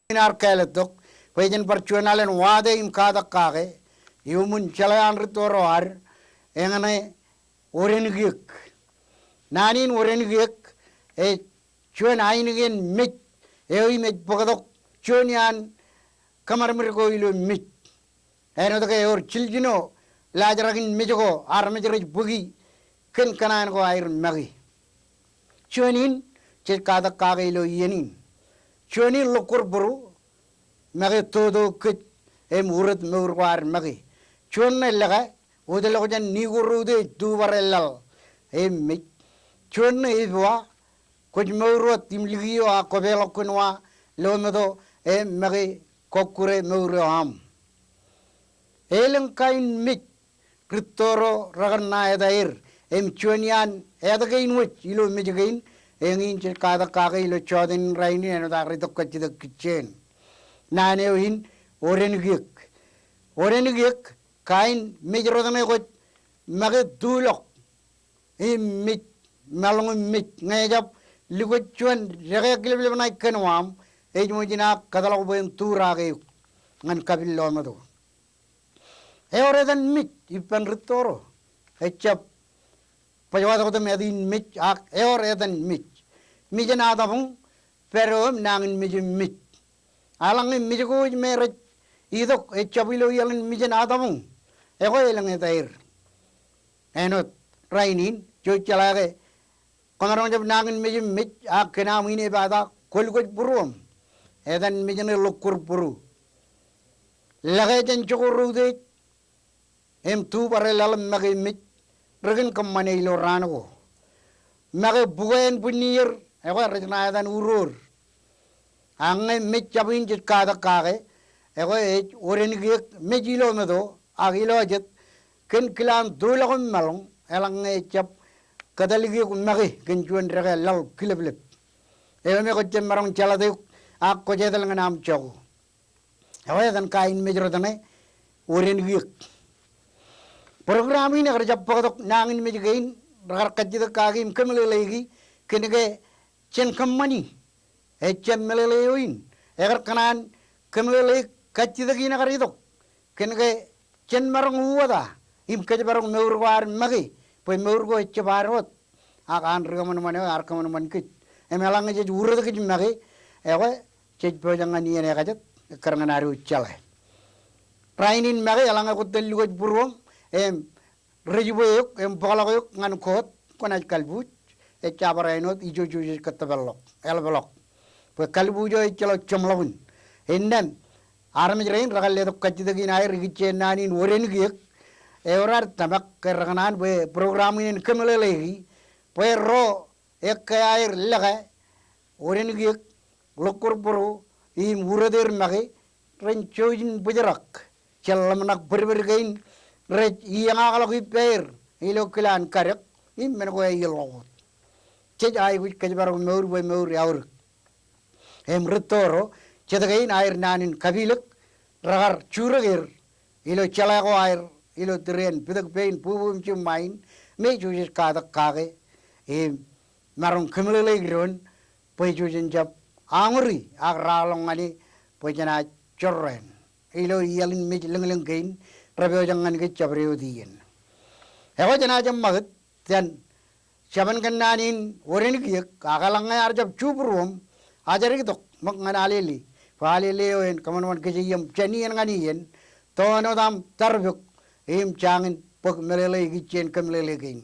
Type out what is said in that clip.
Narkeletok, Pajan Parchuanal and Wade in Kadakage, Human Chalanritor, Engane, Orengik. Nanin Orengik, a Chuan Ainigan mit, Ewi met Pogadok, Chunian, Kamarmirgo ilu mit. Another or Chilgino, Ladragin Mijogo, Armagerich Boogie, Ken Kanango Iron Maggie. Chuanin, Chekadakage ilu yenin. Choni lokur buru, magi todo kit murid murwar magi. Choni laga, udelagojan nigurude duvarellal mit. Choni izwa, kuch murwa timligio a kobelo kunwa lomedo magi kokure murwa ham. Kain mit kritoro ragana edair chonian edagain wich ilo mijagain. Engin kada kaga ilo chodin raini and the ritok the kitchen. Naneohin orenugik. Orenugik kain major than a good maggot dulok. Mit malong mit najab liquid chuan regular night canwam, Ejmujina Kadalabu Turage and Kabilomado. Ever than mit, Ipan Ritoro, a chap. Pajawat the Medin Mitch, ever than Mitch. Mijan Adamung, Perum, Nang Mijin Mitch. Alang in Mijago marriage, either a Chabilo yelling Mijan Adamung, a whaling at the air. And not Rainin, Jochalage, Conaron of Nang in Mijin Mitch, Akanamini Bada, Kolgut Burum, and then Mijan Lokur Buru. Lagage and Chokorude, M2 Barrel Magi Mitch. Regan Kamanilo Rano. Maga Buen Bunir, ever Regina than Urur. Ange Mitchabin Kada Kage, ever Orengik, Megilo Medo, Agilojet, Ken Kilan Dulagon Malong, Elang Chap, Kadaligi Magi, Kenjuan Regal Law, Kilablip. Ever make a Gemaran Chaladu, Akojetal and Am Chow. However, than kind major than a Orengik. Programming agar japodok nangin mejigain rakajida kagim kemelelegi kenege chen kamani echem meleleoin agar kanan kemelele kachidagi nagar idok kenege chen marong uwada im kajabarong meurwar magi poi meurgo echebarot akan regaman mane arkaman mankit emelang je urut ke magi ewe chej pojangan yen ekajat karangan aru chale rainin magi alanga kutel lugot buruam Rejuboyok, Polagoyok, Nankot, Konaj Kalbuch, a Chabarainot, Ijo Katabello, Elvelok, where Kalbujo, Chelo Chomlovin. And then Army Rain, Ragaleto Kachidagin, I Rigiche Nani, Warengik, Ever Tamak, Raganan, where programming in Kamalegi, where Ro, Ekair Laga, Warengik, Lokurburu, in Wurader Magi, Renchojin Bujarak, Chalamanak Burbergain. Red Yangalogi pair, Ilokilan Karak, in Menaway yellow. Chet I which Kajabar Mur by Mur Yaur. Retoro, Chetagain Iron in Kaviluk, Ragar Churagir, Ilo Chalago Air, Ilo Tren, Pidak Pain, Pubum Chum Mine, Major Kada Kage, Maron Kumule Grun, Pajujin Jab, Angry, Agralongani, Pajana Chorren, Ilo yelling Mitchell Gain. Jangan ke cabrio diin. Hewa jenajah magat dan siapan kenanin orang ini kagalangan arjab cubrum ajar itu mengenali falilioin kemudian kejiyam cenian nganian tono dam tarbuk im cangin pok melelai gicen kemelelai